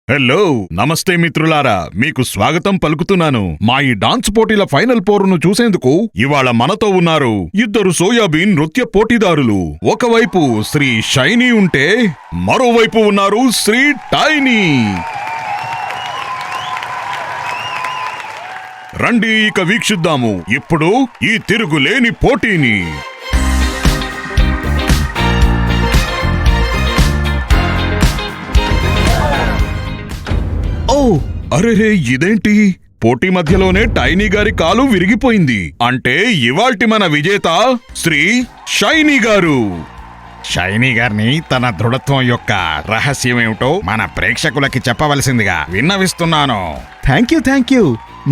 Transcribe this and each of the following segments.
Hello నమస్తే మిత్రులారా, మీకు స్వాగతం పలుకుతున్నాను. మా ఈ డాన్స్ పోటీల ఫైనల్ పోరును చూసేందుకు ఇవాళ మనతో ఉన్నారు ఇద్దరు సోయాబీన్ నృత్య పోటీదారులు. ఒకవైపు శ్రీ షైనీ ఉంటే మరోవైపు ఉన్నారు శ్రీ టైనీ. రండి ఇక వీక్షిద్దాము ఇప్పుడు ఈ తిరుగులేని పోటీని. ఓ అరెరే, ఇదేంటి? పోటీ మధ్యలోనే టైనీ గారి కాలు విరిగిపోయింది. అంటే ఇవాల్టి మన విజేత శ్రీ షైనీ గారు. షైనీ గారిని తన దృఢత్వం యొక్క రహస్యమేమిటో మన ప్రేక్షకులకి చెప్పవలసిందిగా విన్నవిస్తున్నాను. Thank you.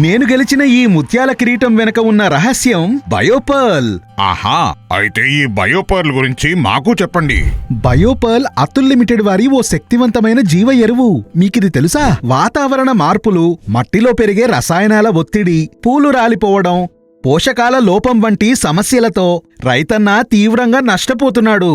నేను గెలిచిన ఈ ముత్యాల కిరీటం వెనక ఉన్న రహస్యం బయోపర్ల్. ఆహా, అయితే ఈ బయోపర్ల్ గురించి మాకు చెప్పండి. బయోపర్ల్ అతుల్ లిమిటెడ్ వారి ఓ శక్తివంతమైన జీవ ఎరువు. మీకిది తెలుసా? వాతావరణ మార్పులు, మట్టిలో పెరిగే రసాయనాల ఒత్తిడి, పూలు రాలిపోవడం, పోషకాల లోపం వంటి సమస్యలతో రైతన్న తీవ్రంగా నష్టపోతున్నాడు.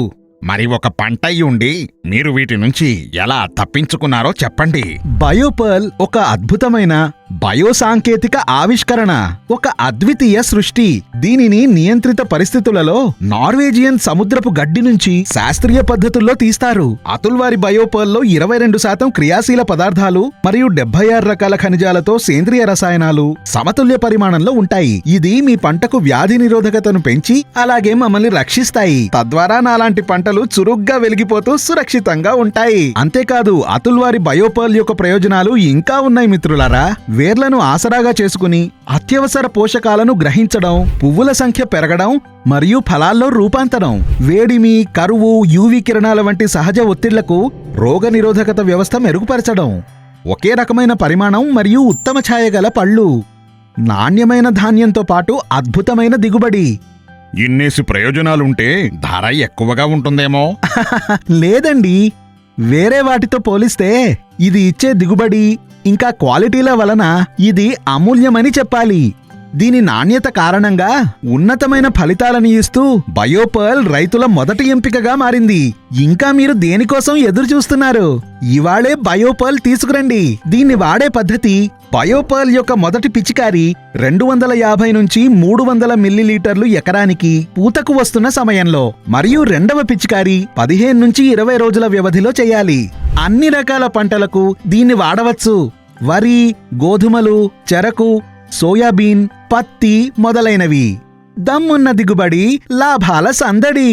మరి ఒక పంట ఉండి మీరు వీటి నుంచి ఎలా తప్పించుకున్నారో చెప్పండి. బయోపర్ల్ ఒక అద్భుతమైన బయోసాంకేతిక ఆవిష్కరణ, ఒక అద్వితీయ సృష్టి. దీనిని నియంత్రిత పరిస్థితులలో నార్వేజియన్ సముద్రపు గడ్డి నుంచి శాస్త్రీయ పద్ధతుల్లో తీస్తారు. అతుల్ వారి బయోపర్ల్లో 22% క్రియాశీల పదార్థాలు మరియు 76 రకాల ఖనిజాలతో సేంద్రియ రసాయనాలు సమతుల్య పరిమాణంలో ఉంటాయి. ఇది మీ పంటకు వ్యాధి నిరోధకతను పెంచి అలాగే మమ్మల్ని రక్షిస్తాయి. తద్వారా నాలాంటి పంటలు చురుగ్గా వెలిగిపోతూ సురక్షితంగా ఉంటాయి. అంతేకాదు, అతుల్ వారి బయోపర్ల్ యొక్క ప్రయోజనాలు ఇంకా ఉన్నాయి మిత్రులారా. వేర్లను ఆసరాగా చేసుకుని అత్యవసర పోషకాలను గ్రహించడం, పువ్వుల సంఖ్య పెరగడం మరియు ఫలాల్లో రూపాంతరం, వేడిమి, కరువు, యూవీ కిరణాల వంటి సహజ ఒత్తిళ్లకు రోగనిరోధకత వ్యవస్థ మెరుగుపరచడం, ఒకే రకమైన పరిమాణం మరియు ఉత్తమ ఛాయగల పళ్ళు, నాణ్యమైన ధాన్యంతో పాటు అద్భుతమైన దిగుబడి. ఇన్నేసి ప్రయోజనాలుంటే ధర ఎక్కువగా ఉంటుందేమో? లేదండి, వేరే వాటితో పోలిస్తే ఇది ఇచ్చే దిగుబడి ఇంకా క్వాలిటీల వలన ఇది అమూల్యమని చెప్పాలి. దీని నాణ్యత కారణంగా ఉన్నతమైన ఫలితాలను ఇస్తూ బయోపర్ల్ రైతుల మొదటి ఎంపికగా మారింది. ఇంకా మీరు దేనికోసం ఎదురు చూస్తున్నారు? ఇవాళే బయోపర్ల్ తీసుకురండి. దీన్ని వాడే పద్ధతి: బయోపర్ల్ యొక్క మొదటి పిచికారి 250 నుంచి 300 మిల్లీలీటర్లు ఎకరానికి పూతకు వస్తున్న సమయంలో, మరియు రెండవ పిచికారి 15 నుంచి 20 రోజుల వ్యవధిలో చేయాలి. అన్ని రకాల పంటలకు దీన్ని వాడవచ్చు: వరి, గోధుమలు, చెరకు, సోయాబీన్, పత్తి మొదలైనవి. దమ్మున్న దిగుబడి, లాభాల సందడి.